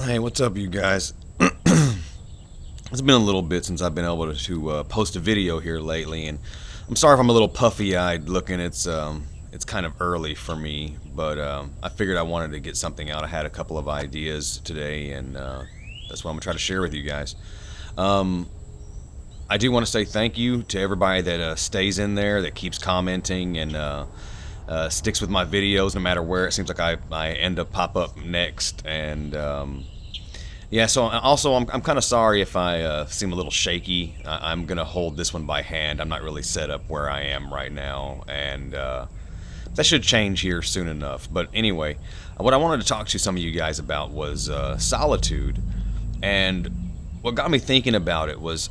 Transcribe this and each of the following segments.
Hey, what's up, you guys? It's been a little bit since I've been able to post a video here lately, and I'm sorry if I'm a little puffy-eyed looking. It's kind of early for me, but I figured I wanted to get something out. I had a couple of ideas today, and that's what I'm gonna try to share with you guys. Um, I do want to say thank you to everybody that stays in there, that keeps commenting, and sticks with my videos no matter where it seems like I end up pop up next, and yeah, so also I'm kind of sorry if I seem a little shaky. I'm gonna hold this one by hand. I'm not really set up where I am right now, and that should change here soon enough. But anyway, what I wanted to talk to some of you guys about was solitude, and what got me thinking about it was,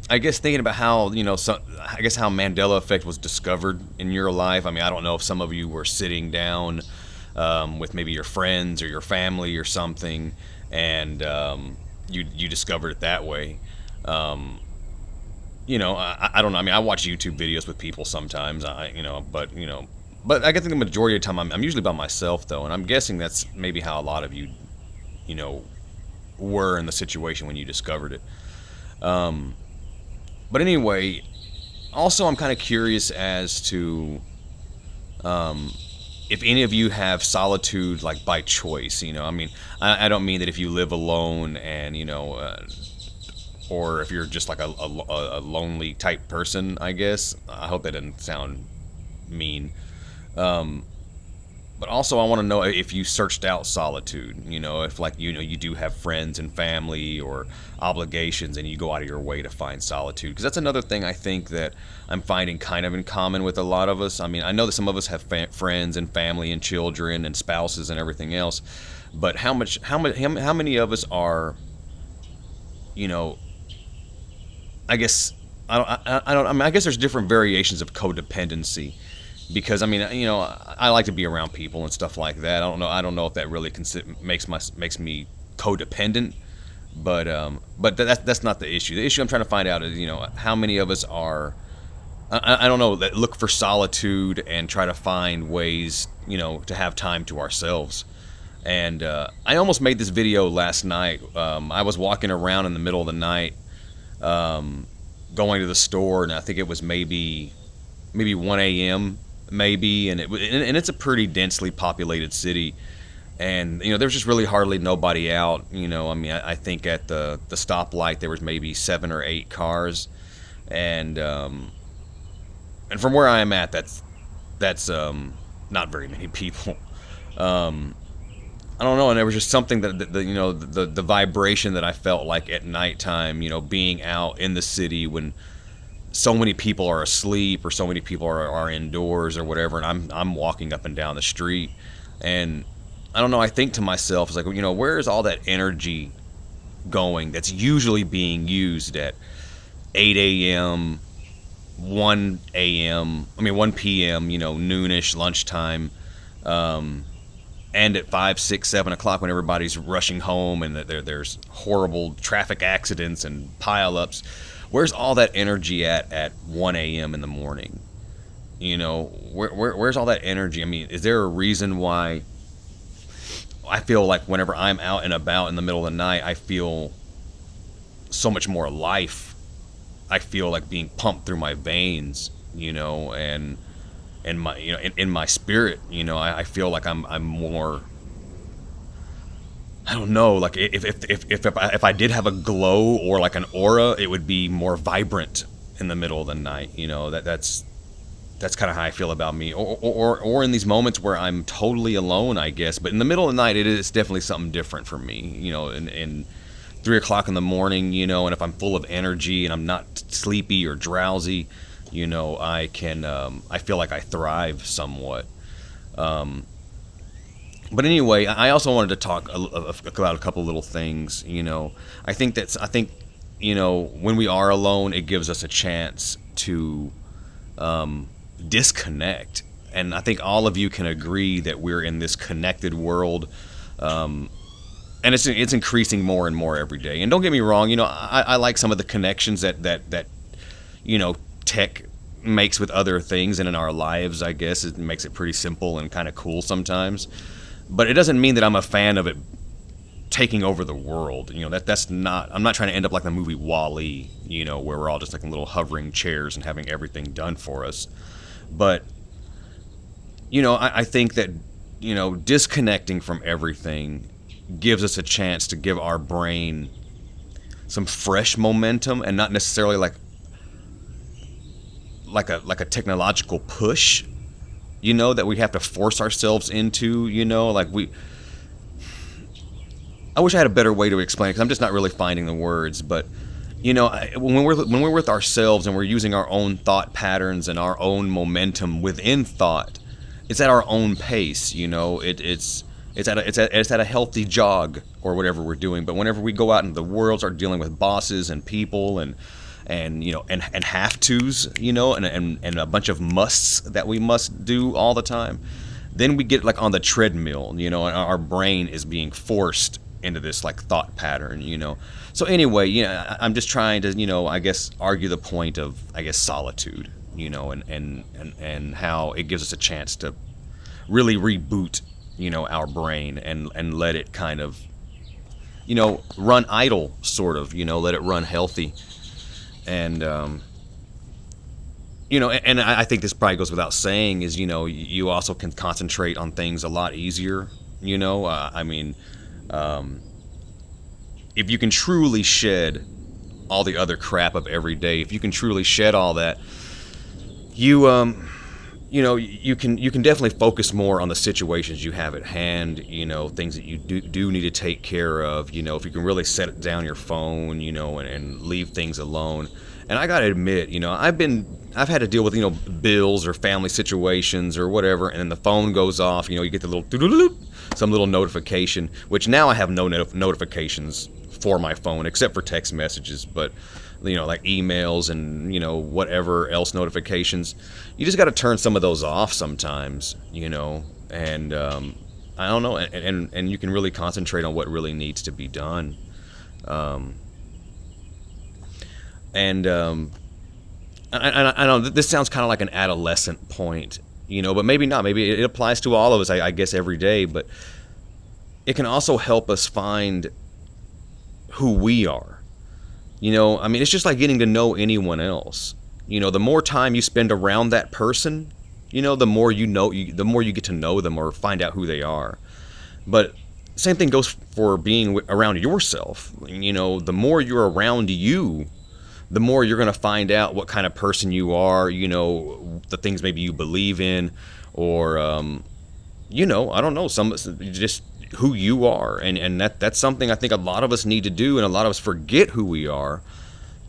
I guess, thinking about how I guess how Mandela effect was discovered in your life. I mean, I don't know if some of you were sitting down with maybe your friends or your family or something, and you discovered it that way. Um, I don't know. I mean, I watch YouTube videos with people sometimes. But I think the majority of the time I'm usually by myself though, and I'm guessing that's maybe how a lot of you, you know, were in the situation when you discovered it. Um, but anyway, also I'm kind of curious as to um, if any of you have solitude like by choice. I mean, I don't mean that if you live alone and or if you're just like a lonely type person. I guess I hope that doesn't sound mean. Um, but also, I want to know if you searched out solitude. If like you do have friends and family or obligations, and you go out of your way to find solitude. Because that's another thing I think that I'm finding kind of in common with a lot of us. I mean, I know that some of us have friends and family and children and spouses and everything else, but how many of us are, you know, I guess I mean, I guess there's different variations of codependency, because I mean, I like to be around people and stuff like that. I don't know if that really makes me codependent, but that's not the issue. The issue I'm trying to find out is, how many of us are, I don't know, that look for solitude and try to find ways, to have time to ourselves. And I almost made this video last night. I was walking around in the middle of the night, um, going to the store, and I think it was maybe 1 a.m. maybe, and it's a pretty densely populated city, and there's just really hardly nobody out. I mean, I think at the stoplight there was maybe 7 or 8 cars, and from where I am at, that's not very many people. Um, I don't know, and there was just something that the vibration that I felt like at nighttime, being out in the city when so many people are asleep or so many people are indoors or whatever, and I'm walking up and down the street, and I don't know, I think to myself, it's like, where is all that energy going that's usually being used at 8 a.m., 1 p.m., noonish, lunchtime, and at 5, 6, 7 o'clock when everybody's rushing home and there's horrible traffic accidents and pileups. Where's all that energy at 1 a.m. in the morning? Where's all that energy? I mean, is there a reason why I feel like whenever I'm out and about in the middle of the night, I feel so much more life? I feel like being pumped through my veins, and my in my spirit. I feel like I'm more, I don't know, like if I did have a glow or like an aura, it would be more vibrant in the middle of the night. That's kind of how I feel about me, or in these moments where I'm totally alone, I guess. But in the middle of the night, it's definitely something different for me. In 3 o'clock in the morning, and if I'm full of energy and I'm not sleepy or drowsy, I feel like I thrive somewhat. Um, but anyway, I also wanted to talk about a couple little things. I think when we are alone, it gives us a chance to disconnect, and I think all of you can agree that we're in this connected world. Um, and it's increasing more and more every day. And don't get me wrong, I like some of the connections that tech makes with other things and in our lives. I guess it makes it pretty simple and kind of cool sometimes. But it doesn't mean that I'm a fan of it taking over the world. That's not. I'm not trying to end up like the movie Wall-E, where we're all just like in little hovering chairs and having everything done for us. But I think that disconnecting from everything gives us a chance to give our brain some fresh momentum, and not necessarily like a technological push, that we have to force ourselves into. I wish I had a better way to explain it, because I'm just not really finding the words. But when we're with ourselves and we're using our own thought patterns and our own momentum within thought, it's at our own pace. It's at a healthy jog or whatever we're doing. But whenever we go out into the world, start dealing with bosses and people and have tos, and a bunch of musts that we must do all the time, then we get like on the treadmill, and our brain is being forced into this like thought pattern. So anyway, I'm just trying to, I guess, argue the point of, I guess, solitude, and how it gives us a chance to really reboot, our brain and let it kind of, run idle, sort of, let it run healthy. And and I think this probably goes without saying, is you also can concentrate on things a lot easier. If you can truly shed all the other crap of every day, if you can truly shed all that, you you can definitely focus more on the situations you have at hand, things that you do need to take care of, if you can really set down your phone, and leave things alone. And I gotta admit, I've had to deal with, bills or family situations or whatever, and then the phone goes off, you get the little doo-doo-doo-doo, some little notification, which now I have no notifications for my phone except for text messages, but like emails and whatever else notifications, you just got to turn some of those off sometimes, and I don't know, and you can really concentrate on what really needs to be done. I know this sounds kind of like an adolescent point, but maybe not. Maybe it applies to all of us, I guess, every day. But it can also help us find who we are. It's just like getting to know anyone else. The more time you spend around that person, the more the more you get to know them or find out who they are. But same thing goes for being around yourself. The more you're around you, the more you're going to find out what kind of person you are, the things maybe you believe in, or, I don't know, just who you are. And that's something I think a lot of us need to do, and a lot of us forget who we are,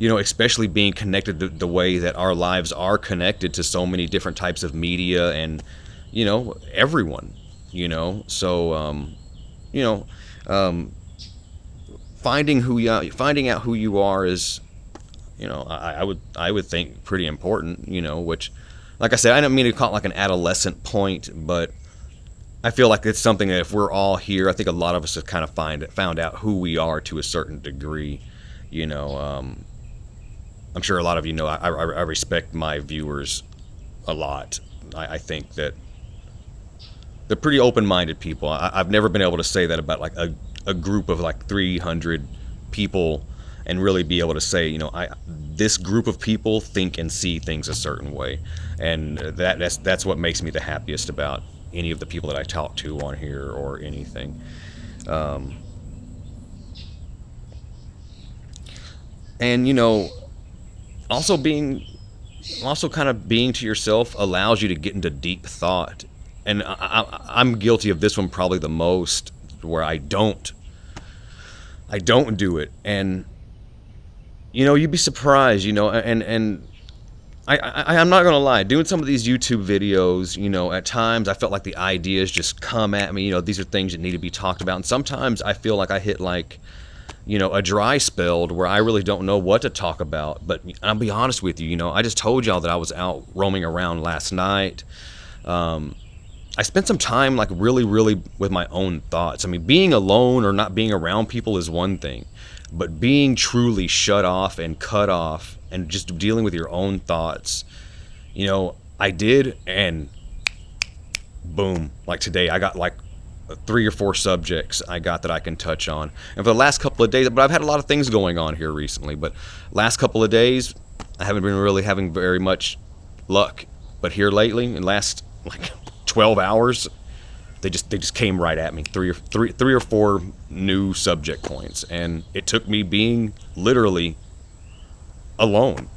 especially being connected to the way that our lives are connected to so many different types of media and, everyone, so, finding out who you are is, I would think pretty important, which, like I said, I don't mean to call it like an adolescent point, but I feel like it's something that if we're all here, I think a lot of us have kind of found out who we are to a certain degree. I'm sure a lot of you know I respect my viewers a lot. I think that they're pretty open-minded people. I've never been able to say that about like a group of like 300 people and really be able to say, this group of people think and see things a certain way, and that's what makes me the happiest about any of the people that I talk to on here or anything. And also kind of being to yourself allows you to get into deep thought, and I'm guilty of this one probably the most, where I don't do it. And you'd be surprised, and I'm not gonna lie, doing some of these YouTube videos, at times I felt like the ideas just come at me. These are things that need to be talked about, and sometimes I feel like I hit like, a dry spell where I really don't know what to talk about. But I'll be honest with you, I just told y'all that I was out roaming around last night. I spent some time like really with my own thoughts. Being alone or not being around people is one thing, but being truly shut off and cut off and just dealing with your own thoughts, I did. And boom, like today I got like 3 or 4 subjects I got that I can touch on. And for the last couple of days, but I've had a lot of things going on here recently, but last couple of days, I haven't been really having very much luck. But here lately, in last like 12 hours, they just came right at me. Three or four new subject points, and it took me being literally alone.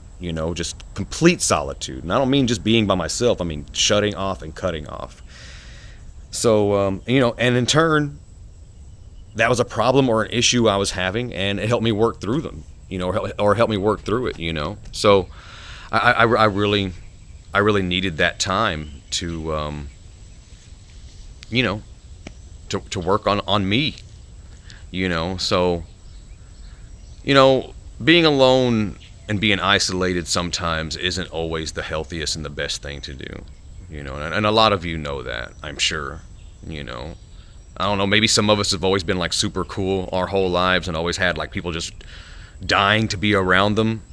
Just complete solitude. And I don't mean just being by myself. I mean shutting off and cutting off. So and in turn, that was a problem or an issue I was having, and it helped me work through them. Or help me work through it. So I really needed that time to to work on me. So being alone and being isolated sometimes isn't always the healthiest and the best thing to do. And a lot of you know that, I'm sure. I don't know, maybe some of us have always been like super cool our whole lives and always had like people just dying to be around them.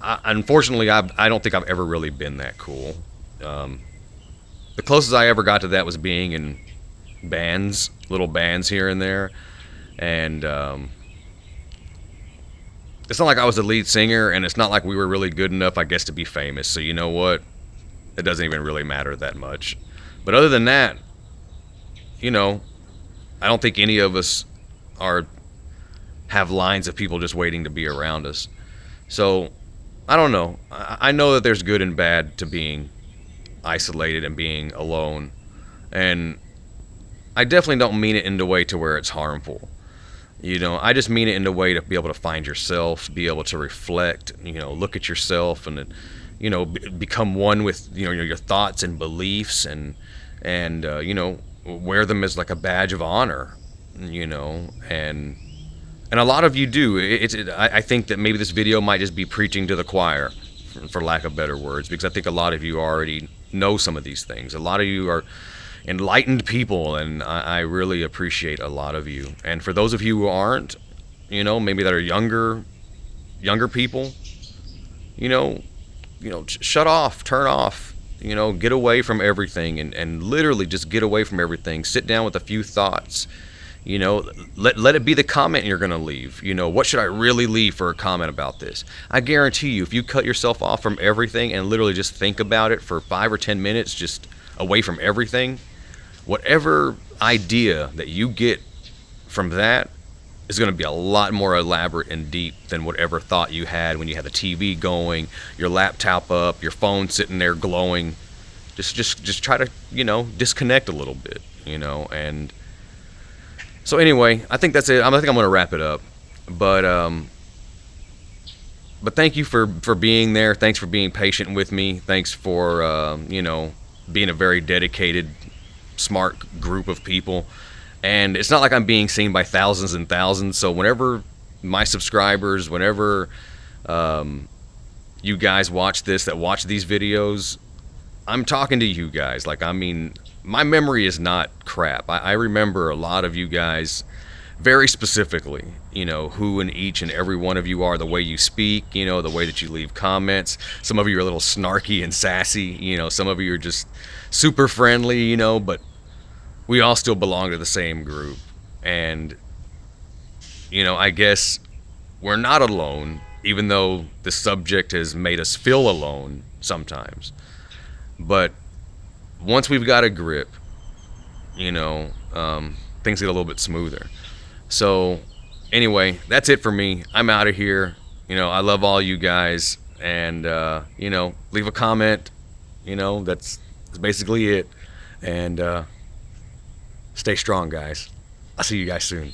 Unfortunately, I don't think I've ever really been that cool. The closest I ever got to that was being in bands, little bands here and there. And it's not like I was the lead singer, and it's not like we were really good enough, I guess, to be famous. So you know what? It doesn't even really matter that much. But other than that, I don't think any of us have lines of people just waiting to be around us. So I don't know. I know that there's good and bad to being isolated and being alone, and I definitely don't mean it in a way to where it's harmful. I just mean it in a way to be able to find yourself, be able to reflect, look at yourself, and become one with your thoughts and beliefs, and wear them as like a badge of honor, and a lot of you do. I think that maybe this video might just be preaching to the choir, for lack of better words, because I think a lot of you already know some of these things. A lot of you are enlightened people, and I really appreciate a lot of you. And for those of you who aren't, maybe that are younger people, shut off, turn off, get away from everything, and literally just get away from everything. Sit down with a few thoughts. Let it be the comment you're going to leave. What should I really leave for a comment about this? I guarantee you, if you cut yourself off from everything and literally just think about it for 5 or 10 minutes, just away from everything, whatever idea that you get from that is going to be a lot more elaborate and deep than whatever thought you had when you had the TV going, your laptop up, your phone sitting there glowing. Just try to, disconnect a little bit, and so anyway, I think that's it. I think I'm going to wrap it up. But thank you for being there. Thanks for being patient with me. Thanks for, being a very dedicated, smart group of people. And it's not like I'm being seen by thousands and thousands. So whenever my subscribers, whenever you guys watch this, that watch these videos, I'm talking to you guys. My memory is not crap. I remember a lot of you guys very specifically, who in each and every one of you are, the way you speak, the way that you leave comments. Some of you are a little snarky and sassy, some of you are just super friendly, but we all still belong to the same group. And, I guess we're not alone, even though the subject has made us feel alone sometimes. But once we've got a grip, things get a little bit smoother. So anyway, that's it for me. I'm out of here. I love all you guys, and leave a comment. That's basically it. And stay strong, guys. I'll see you guys soon.